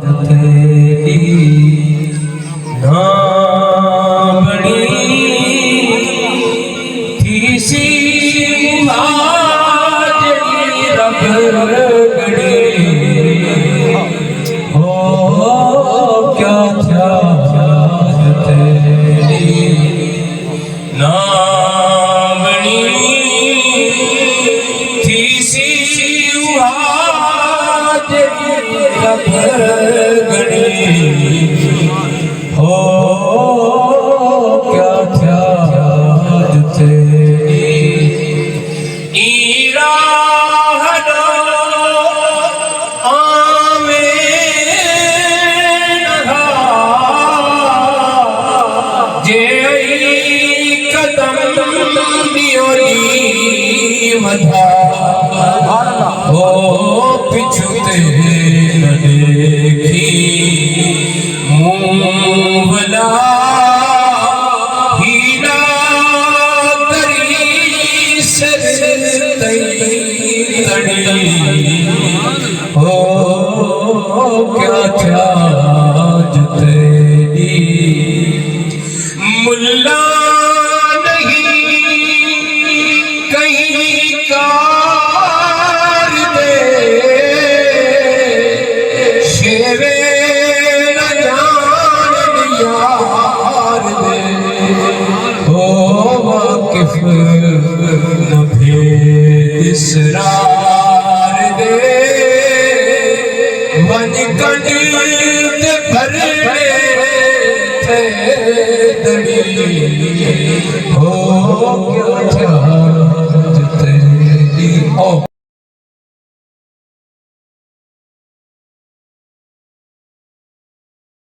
ना बड़ी थी सी आज रब गड़ी हो क्या था तेरी ना बड़ी थी सी आज रब गड़ी हो क्या था आज तेरी ईराहनो आमेन जे कदम दियोरी मधा हो पिछुते न देखी मुंबला हीरा करी सर तड़ी हो क्या था आज तेरी मुल्ला नहीं कहीं कार दे शेरे न जान यार दे हो वाकिफ न भेद इसरार दे वन कड़